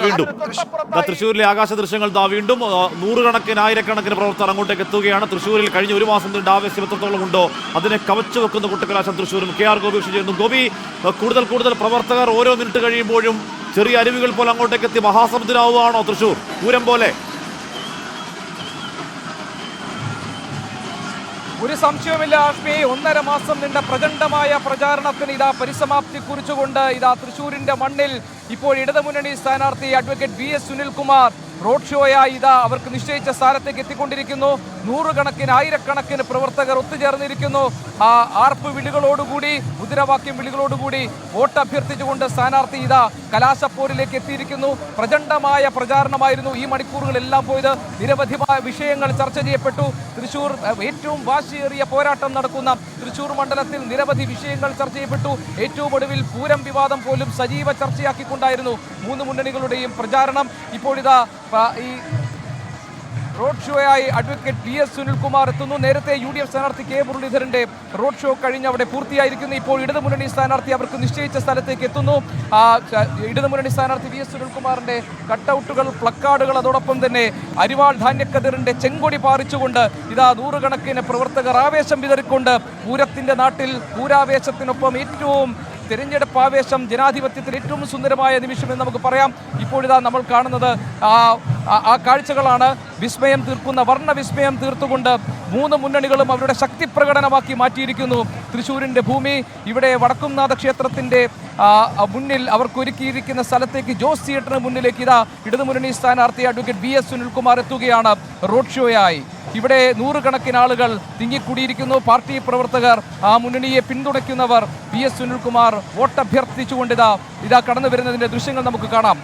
വീണ്ടും തൃശ്ശൂരിലെ ആകാശ ദൃശ്യങ്ങൾ വീണ്ടും നൂറുകണക്കിന് ആയിരക്കണക്കിന് പ്രവർത്തകർ അങ്ങോട്ടേക്ക് എത്തുകയാണ്. തൃശ്ശൂരിൽ കഴിഞ്ഞ ഒരു മാസം നീണ്ട ആവേശം എത്രത്തോളം ഉണ്ടോ അതിനെ കവച്ചു വെക്കുന്ന കുട്ടിക്കലാശം തൃശ്ശൂരും. KR ഗോപി ചെയ്യുന്നു. ഗോപി, കൂടുതൽ പ്രവർത്തകർ ഓരോ മിനിറ്റ് കഴിയുമ്പോഴും ചെറിയ അരുവികൾ പോലെ അങ്ങോട്ടേക്ക് എത്തി മഹാസമുദ്രമാവുകയാണോ തൃശ്ശൂർ പൂരം പോലെ? ഒരു സംശയവുമില്ല ആഷ്മി, 1.5 മാസം നീണ്ട പ്രചണ്ഡമായ പ്രചാരണത്തിന് പരിസമാപ്തി കുറിച്ചുകൊണ്ട് തൃശ്ശൂരിന്റെ മണ്ണിൽ ഇപ്പോൾ ഇടതുമുന്നണി സ്ഥാനാർത്ഥി അഡ്വക്കേറ്റ് VS സുനിൽകുമാർ റോഡ് ഷോയായി അവർക്ക് നിശ്ചയിച്ച സ്ഥാനത്തേക്ക് എത്തിക്കൊണ്ടിരിക്കുന്നു. നൂറുകണക്കിന് ആയിരക്കണക്കിന് പ്രവർത്തകർ ഒത്തുചേർന്നിരിക്കുന്നു. ആർപ്പ് വിളികളോടുകൂടി, മുദ്രാവാക്യം വിളികളോടുകൂടി വോട്ട് അഭ്യർത്ഥിച്ചുകൊണ്ട് സ്ഥാനാർത്ഥി കലാശപ്പോരിലേക്ക് എത്തിയിരിക്കുന്നു. പ്രചണ്ഡമായ പ്രചാരണമായിരുന്നു ഈ മണിക്കൂറുകളെല്ലാം പോയത്. നിരവധി വിഷയങ്ങൾ ചർച്ച ചെയ്യപ്പെട്ടു. തൃശ്ശൂർ ഏറ്റവും വാശിയേറിയ പോരാട്ടം നടക്കുന്ന തൃശ്ശൂർ മണ്ഡലത്തിൽ നിരവധി വിഷയങ്ങൾ ചർച്ച ചെയ്യപ്പെട്ടു. ഏറ്റവും ഒടുവിൽ പൂരം വിവാദം പോലും സജീവ ചർച്ചയാക്കിക്കൊണ്ടായിരുന്നു മൂന്ന് മുന്നണികളുടെയും പ്രചാരണം. ഇപ്പോൾ ഈ റോഡ് ഷോയായി അഡ്വക്കേറ്റ് VS സുനിൽകുമാർ എത്തുന്നു. നേരത്തെ UDF സ്ഥാനാർത്ഥി K മുരളീധരന്റെ റോഡ് ഷോ കഴിഞ്ഞ് അവിടെ പൂർത്തിയായിരിക്കുന്നു. ഇപ്പോൾ ഇടതുമുന്നണി സ്ഥാനാർത്ഥി അവർക്ക് നിശ്ചയിച്ച സ്ഥലത്തേക്ക് എത്തുന്നു. ഇടതുമുന്നണി സ്ഥാനാർത്ഥി VS സുനിൽകുമാറിന്റെ കട്ടൗട്ടുകൾ, പ്ലക്കാർഡുകൾ, അതോടൊപ്പം തന്നെ അരിവാൾ ധാന്യക്കതിറിന്റെ ചെങ്കൊടി പാറിച്ചുകൊണ്ട് നൂറുകണക്കിന് പ്രവർത്തകർ ആവേശം വിതറിക്കൊണ്ട് പൂരത്തിന്റെ നാട്ടിൽ പൂരാവേശത്തിനൊപ്പം ഏറ്റവും തെരഞ്ഞെടുപ്പ് ആവേശം, ജനാധിപത്യത്തിൽ ഏറ്റവും സുന്ദരമായ നിമിഷം എന്ന് നമുക്ക് പറയാം. ഇപ്പോഴിതാ നമ്മൾ കാണുന്നത് ആ കാഴ്ചകളാണ്. വിസ്മയം തീർക്കുന്ന, വർണ്ണവിസ്മയം തീർത്തുകൊണ്ട് മൂന്ന് മുന്നണികളും അവരുടെ ശക്തി പ്രകടനമാക്കി മാറ്റിയിരിക്കുന്നു തൃശ്ശൂരിൻ്റെ ഭൂമി. ഇവിടെ വടക്കുംനാഥ ക്ഷേത്രത്തിൻ്റെ മുന്നിൽ അവർക്കൊരുക്കിയിരിക്കുന്ന സ്ഥലത്തേക്ക്, ജോസ് തിയേറ്ററിന് മുന്നിലേക്ക് ഇടതുമുന്നണി സ്ഥാനാർത്ഥി അഡ്വക്കേറ്റ് VS സുനിൽകുമാർ എത്തുകയാണ് റോഡ് ഷോയായി. ഇവിടെ നൂറുകണക്കിന് ആളുകൾ തിങ്ങിക്കൂടിയിരിക്കുന്നു. പാർട്ടി പ്രവർത്തകർ, ആ മുന്നണിയെ പിന്തുണയ്ക്കുന്നവർ VS സുനിൽകുമാർ വോട്ട് അഭ്യർത്ഥിച്ചുകൊണ്ട് കടന്നു വരുന്നതിന്റെ ദൃശ്യങ്ങൾ നമുക്ക് കാണാം.